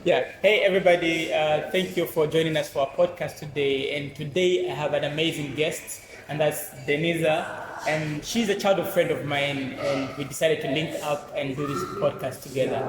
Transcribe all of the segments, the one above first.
Yeah. Hey, everybody. Thank you for joining us for our podcast today. And today I have an amazing guest, and that's Denisa. And she's a childhood friend of mine, and we decided to link up and do this podcast together.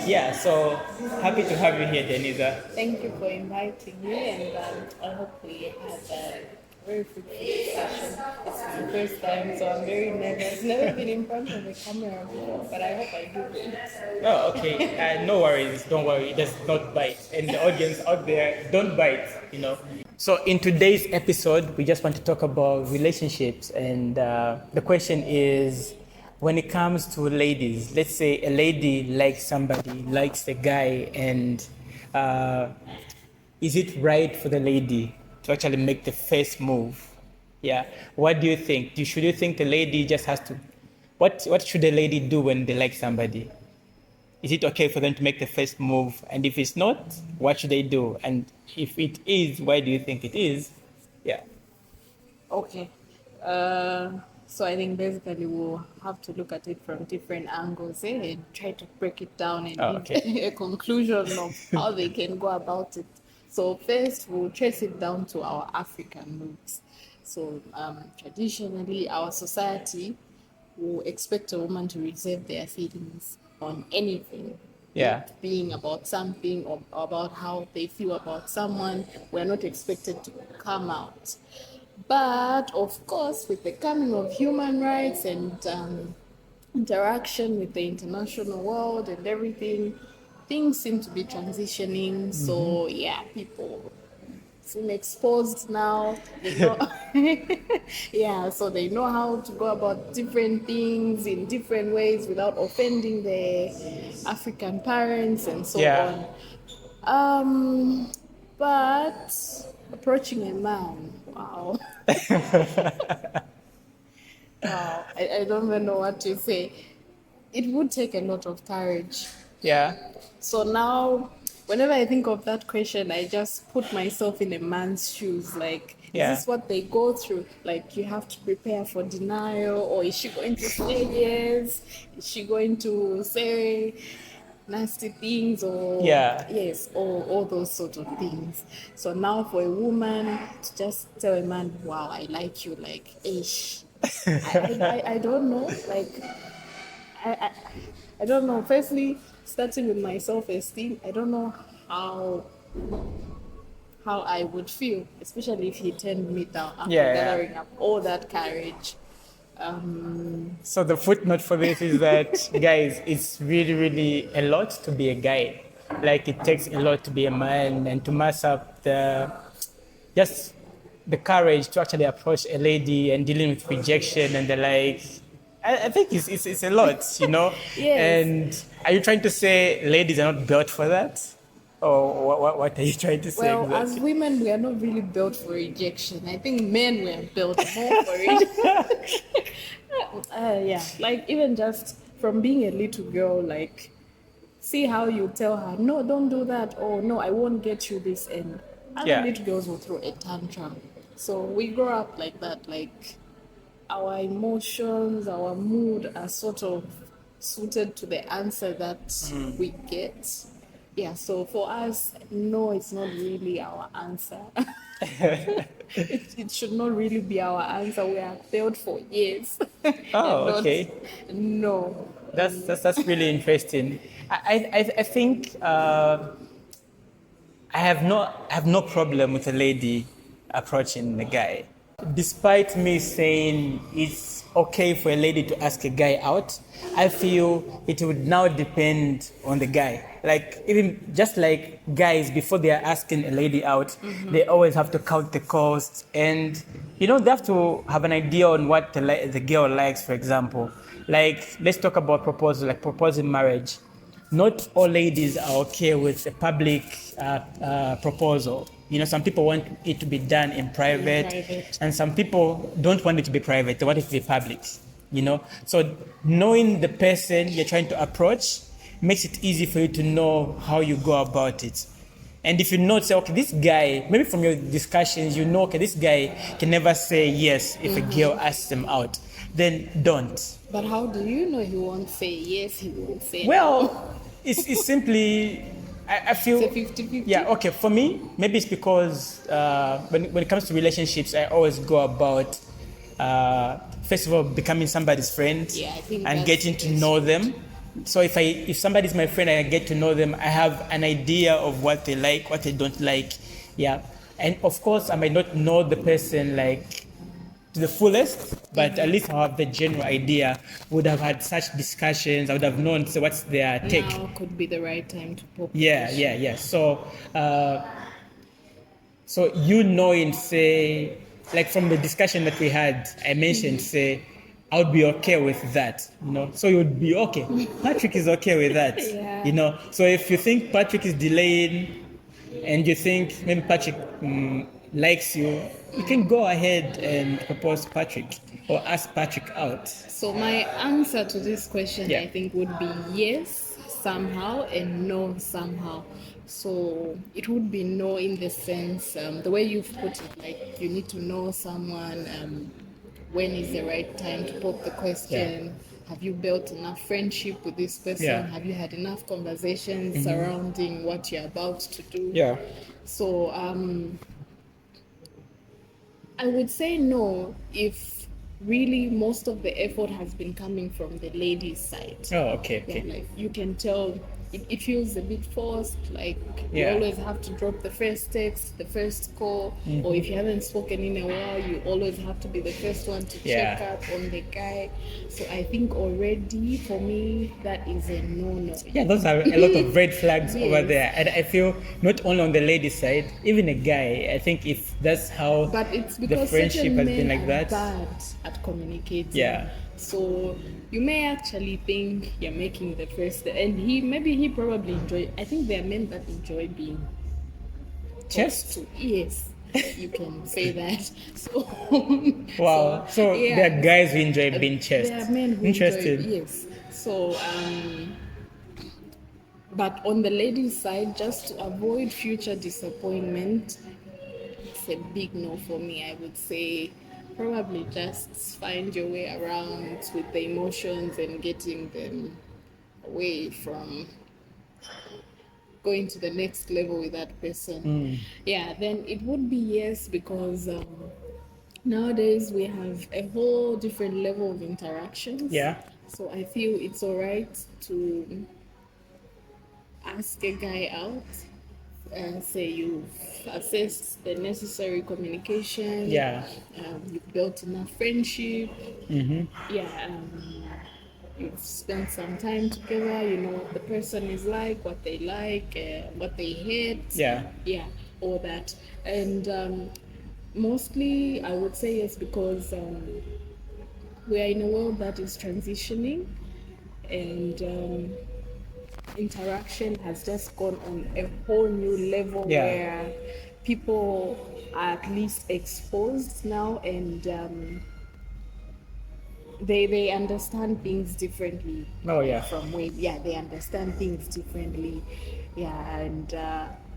Yeah. So happy to have you here, Denisa. Thank you for inviting me, and I hope we have a very fruitful discussion. It's my first time, so I'm very nervous. Never been in front of a camera before, but I hope I do it. Oh, okay. No worries. Don't worry. It does not bite. And the audience out there, don't bite. So in today's episode, we just want to talk about relationships. And the question is, when it comes to ladies, let's say a lady likes somebody, likes a guy, and is it right for the lady to actually make the first move? Yeah. What do you think? Should you think the lady just has to... What should a lady do when they like somebody? Is it okay for them to make the first move? And if it's not, what should they do? And if it is, why do you think it is? Yeah. Okay. So I think basically we'll have to look at it from different angles and try to break it down and give a conclusion of how they can go about it. So first, we'll trace it down to our African roots. So traditionally, our society will expect a woman to reserve their feelings on anything. Yeah. It being about something or about how they feel about someone, we're not expected to come out. But of course, with the coming of human rights and interaction with the international world and everything, things seem to be transitioning. So yeah, people seem exposed now. They know yeah, so they know how to go about different things in different ways without offending their African parents and so on. But approaching a man, wow. Wow, I don't even know what to say. It would take a lot of courage. Yeah. So now, whenever I think of that question, I just put myself in a man's shoes. Like, is this what they go through? Like, you have to prepare for denial, or is she going to say yes? Is she going to say nasty things, or yes, or all those sort of things? So now for a woman to just tell a man, wow, I like you, like, ish. I don't know. Like, I don't know. Firstly, starting with my self-esteem, I don't know how I would feel, especially if he turned me down after gathering up all that courage. So the footnote for this is that, guys, it's really, really a lot to be a guy. Like, it takes a lot to be a man and to mass up the courage to actually approach a lady and dealing with rejection and the like. I think it's a lot, Yes. And are you trying to say ladies are not built for that? Or what are you trying to say? Well, exactly? as women, we are not really built for rejection. I think men were built more for it. Yeah, like even just from being a little girl, like, see how you tell her, no, don't do that, or no, I won't get you this, and other little girls will throw a tantrum. So we grow up like that, like our emotions, our mood are sort of suited to the answer that we get. Yeah, so for us, no, it's not really our answer. It should not really be our answer. We are failed for years. Oh, okay. No. That's really interesting. I think I have no problem with a lady approaching a guy. Despite me saying it's okay for a lady to ask a guy out, I feel it would now depend on the guy. Like, even just like guys, before they are asking a lady out, they always have to count the cost, and they have to have an idea on what the girl likes. For example, like, let's talk about proposal, like proposing marriage. Not all ladies are okay with a public proposal. Some people want it to be done in private, and some people don't want it to be private. They want it to be public. So knowing the person you're trying to approach makes it easy for you to know how you go about it. And if you say, okay, this guy, maybe from your discussions, okay, this guy can never say yes if a girl asks him out, then don't. But how do you know he won't say yes, he won't say no? It's simply I feel It's a 50-50. Yeah, okay. For me, maybe it's because when it comes to relationships, I always go about first of all becoming somebody's friend Yeah, I think and that's getting to the know best. them. So if somebody's my friend and I get to know them, I have an idea of what they like, what they don't like. Yeah, and of course I might not know the person like to the fullest, but at least I have the general idea. Would have had such discussions. I would have known so what's their take. Now could be the right time to pop the Yeah, question. yeah, yeah. So you knowing, say, like from the discussion that we had, I mentioned, say, I would be okay with that, you know. So you would be okay. Patrick is okay with that, Yeah. you know. So if you think Patrick is delaying, and you think maybe Patrick likes you, you can go ahead and propose Patrick or ask Patrick out. So my answer to this question, Yeah. I think, would be yes somehow and no somehow. So it would be no in the sense, the way you've put it, like you need to know someone. When is the right time to pop the question? Have you built enough friendship with this person? Yeah. Have you had enough conversations surrounding what you're about to do? Yeah. So I would say no if really most of the effort has been coming from the lady's side. Oh, okay, Yeah, okay. like you can tell it feels a bit forced, like you Yeah. always have to drop the first text, the first call, or if you haven't spoken in a while, you always have to be the first one to check Yeah. up on the guy. So I think already for me that is a no-no. Yeah, those are a lot of red flags over Yes. there. And I feel not only on the lady side, even a guy, I think if that's how But it's the because friendship certain has men been like are that. bad at communicating. Yeah. So you may actually think you're making the first, and he probably enjoy. I think there are men that enjoy being talked Chest? to. Yes, you can say that. So Wow. So yeah. there are guys who enjoy being chest. There are men who Interesting. enjoy. Yes. So but on the ladies' side, just to avoid future disappointment, it's a big no for me. I would say probably just find your way around with the emotions and getting them away from going to the next level with that person. Yeah, then it would be yes because nowadays we have a whole different level of interactions. Yeah. So I feel it's all right to ask a guy out and say you've assessed the necessary communication. Yeah. You've built enough friendship. Yeah. You've spent some time together. You know what the person is like, what they like, what they hate. Yeah. Yeah, all that. And mostly I would say yes because we are in a world that is transitioning, and interaction has just gone on a whole new level Yeah. where people are at least exposed now, and they understand things differently. Oh, yeah. From way, yeah, they understand things differently. Yeah, and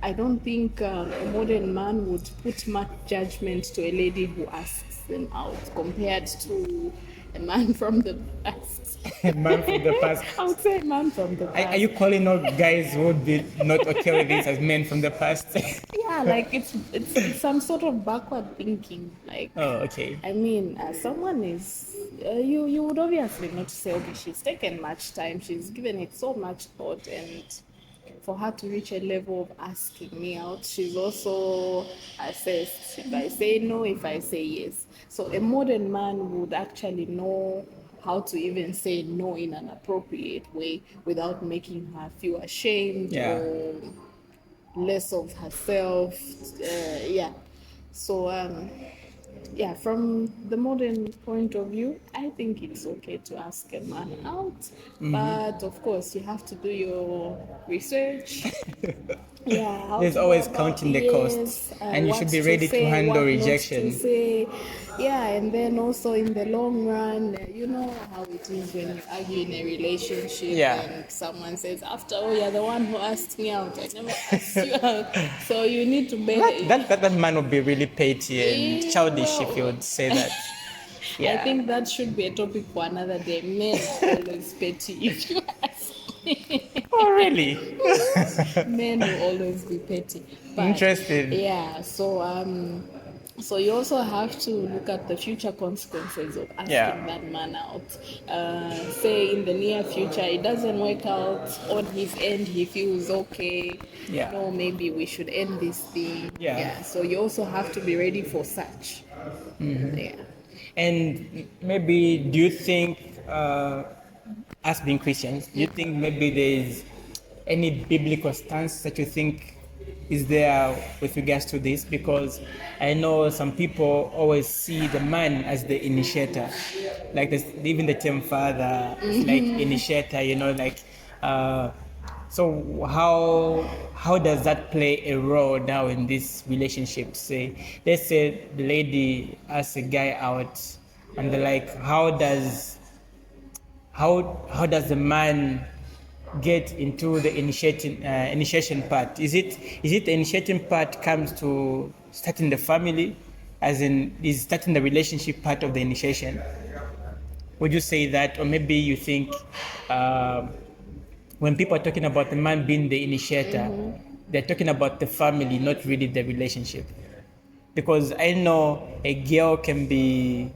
I don't think a modern man would put much judgment to a lady who asks them out compared to a man from the past. Man from the past. I would say man from the past. Are you calling out guys who would be not okay with this as men from the past? Yeah, like it's some sort of backward thinking. Like, Oh, okay. I mean, someone is you would obviously not say, okay, she's taken much time, she's given it so much thought, and for her to reach a level of asking me out, she's also assessed if I say no, if I say yes. So a modern man would actually know how to even say no in an appropriate way without making her feel ashamed Yeah. or less of herself. Yeah. So yeah, from the modern point of view, I think it's okay to ask a man out, but of course you have to do your research. Yeah, how There's to go always about- counting the yes, cost, and you what should be ready to say, handle what not rejection. to say. Yeah, and then also in the long run, you know how it is when you argue in a relationship, Yeah. and someone says, "After all, you're the one who asked me out. I never asked you out." So you need to bear. That man would be really petty and Yeah, childish if he well. would say that. Yeah. I think that should be a topic for another day. Men are always petty, if you ask Oh, really? Men will always be petty. But Interesting. yeah, so you also have to look at the future consequences of asking Yeah. that man out. Say in the near future it doesn't work out on his end, he feels okay. Yeah. No, maybe we should end this thing. Yeah. So you also have to be ready for such. Yeah. And maybe do you think, us being Christians, do you think maybe there's any biblical stance that you think is there with regards to this? Because I know some people always see the man as the initiator, like this, even the term father is like initiator, like. So how does that play a role now in this relationship? Say, let's say the lady asks a guy out, and they're like, how does the man get into the initiation part? Is it the initiating part comes to starting the family, as in is starting the relationship part of the initiation? Would you say that, or maybe you think, when people are talking about the man being the initiator, they're talking about the family, not really the relationship? Because I know a girl can be,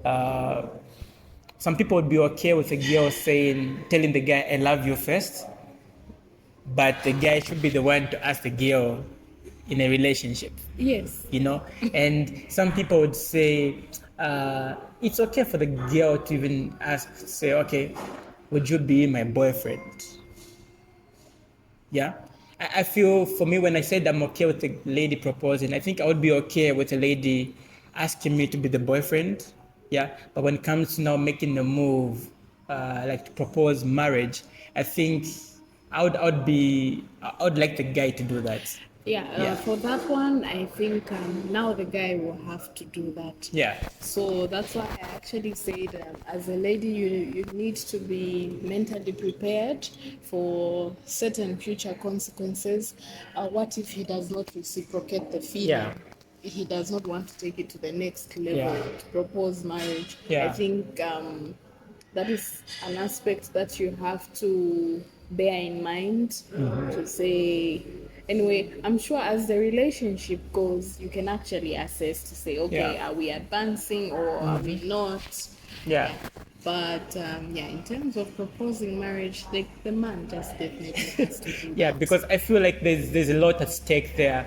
some people would be okay with a girl telling the guy, I love you first, but the guy should be the one to ask the girl in a relationship, Yes. And some people would say, it's okay for the girl to even say, okay, would you be my boyfriend? Yeah. I feel, for me, when I said I'm okay with the lady proposing, I think I would be okay with a lady asking me to be the boyfriend. Yeah. But when it comes to now making the move, like to propose marriage, I think I would like the guy to do that. Yeah. For that one, I think now the guy will have to do that. Yeah. So that's why I actually said, as a lady, you need to be mentally prepared for certain future consequences. What if he does not reciprocate the feeling? Yeah. He does not want to take it to the next level, Yeah. to propose marriage. Yeah. I think that is an aspect that you have to bear in mind, to say. Anyway, I'm sure as the relationship goes, you can actually assess to say, okay, Yeah. are we advancing or are we not? Yeah. But in terms of proposing marriage, the man just definitely has to do Yeah, that. because I feel like there's a lot at stake there.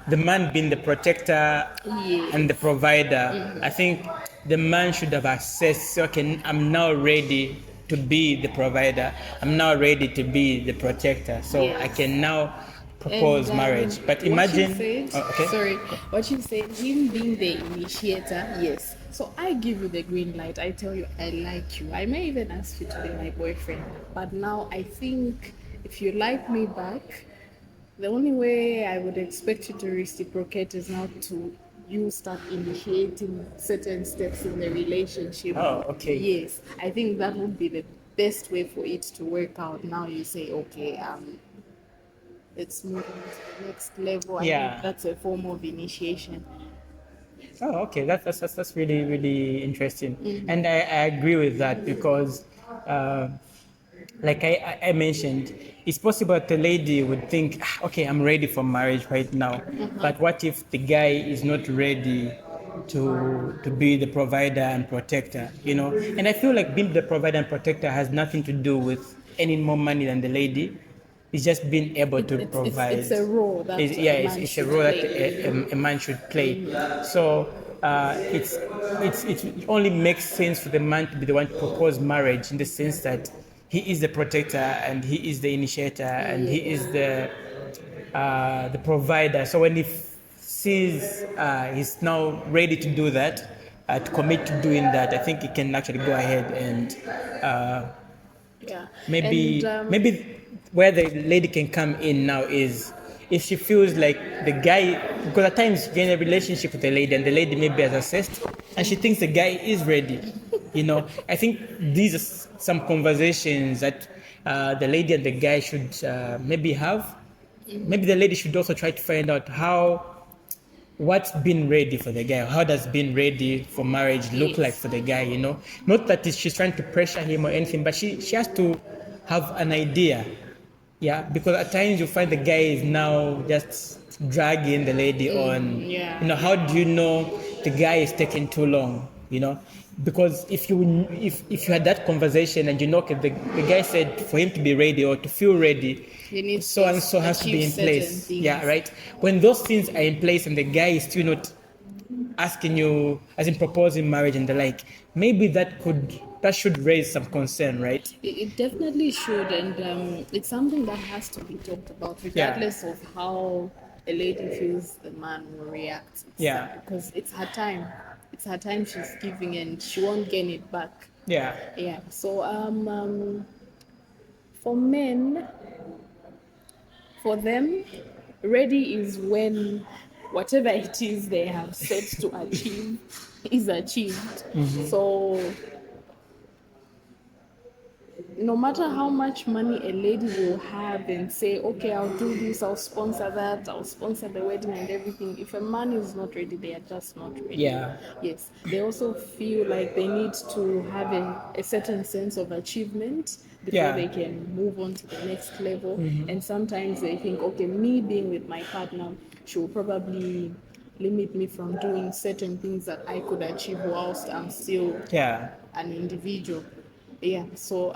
The man being the protector Yes. and the provider. I think the man should have assessed, okay, I'm now ready to be the provider. I'm now ready to be the protector. So I Yes. can now propose marriage. But imagine, what you said, him being the initiator, yes. So I give you the green light. I tell you I like you. I may even ask you to be my boyfriend. But now I think if you like me back, the only way I would expect you to reciprocate is now to you start initiating certain steps in the relationship. Oh, okay. Yes, I think that would be the best way for it to work out. Now you say, okay, let's move on to the next level. I Yeah. think that's a form of initiation. Oh, okay. That's really, really interesting. And I agree with that, because, like I mentioned, it's possible that the lady would think, okay, I'm ready for marriage right now. But what if the guy is not ready to be the provider and protector? And I feel like being the provider and protector has nothing to do with any more money than the lady. It's just being able to provide. It's a role that It's a role that a man should play. So it only makes sense for the man to be the one to propose marriage, in the sense that he is the protector and he is the initiator and he is the provider. So when he sees he's now ready to do that, to commit to doing that, I think he can actually go ahead and maybe where the lady can come in now is if she feels like the guy, because at times you're in a relationship with a lady and the lady maybe has assessed and she thinks the guy is ready. I think these are some conversations that the lady and the guy should maybe have. Maybe the lady should also try to find out what's been ready for the guy. How does being ready for marriage look like for the guy? Not that she's trying to pressure him or anything, but she has to have an idea. Yeah, because at times you find the guy is now just dragging the lady on. yeah. How do you know the guy is taking too long? Because if you had that conversation and okay, the guy said for him to be ready or to feel ready, He needs so to and so has to be in achieve certain place. things. Yeah, right. When those things are in place and the guy is still not asking you, as in proposing marriage and the like, maybe that should raise some concern, right? It definitely should, and it's something that has to be talked about, regardless of how a lady feels the man will react. Because it's her time. It's her time she's giving, and she won't gain it back. Yeah. Yeah. So for men, for them, ready is when whatever it is they have set to achieve is achieved. So no matter how much money a lady will have and say, okay, I'll do this, I'll sponsor that, I'll sponsor the wedding and everything, if a man is not ready, they are just not ready. Yeah. Yes. They also feel like they need to have a certain sense of achievement before they can move on to the next level. And sometimes they think, okay, me being with my partner, she will probably limit me from doing certain things that I could achieve whilst I'm still an individual. Yeah, so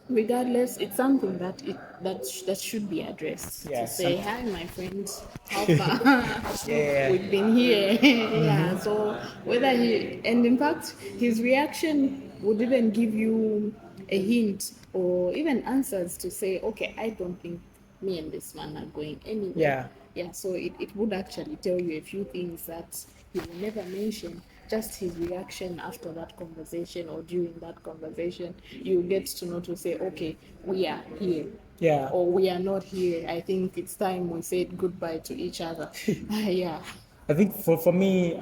regardless, it's something that should be addressed. Yeah, to say, hi, my friends, how far? We've been here. Yeah, so whether and in fact, his reaction would even give you a hint or even answers to say, okay, I don't think me and this man are going anywhere. Yeah, so it would actually tell you a few things that he will never mention. Just his reaction after that conversation or during that conversation, you get to know to say, okay, we are here. Yeah. Or we are not here. I think it's time we said goodbye to each other. Yeah. I think for me,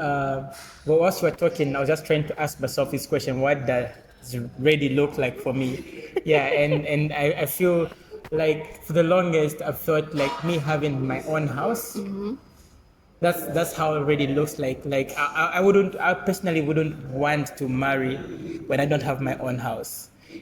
whilst we're talking, I was just trying to ask myself this question: what does ready look like for me? Yeah, and I feel like for the longest, I've thought like me having my own house. That's how it really looks like. Like I personally wouldn't want to marry when I don't have my own house.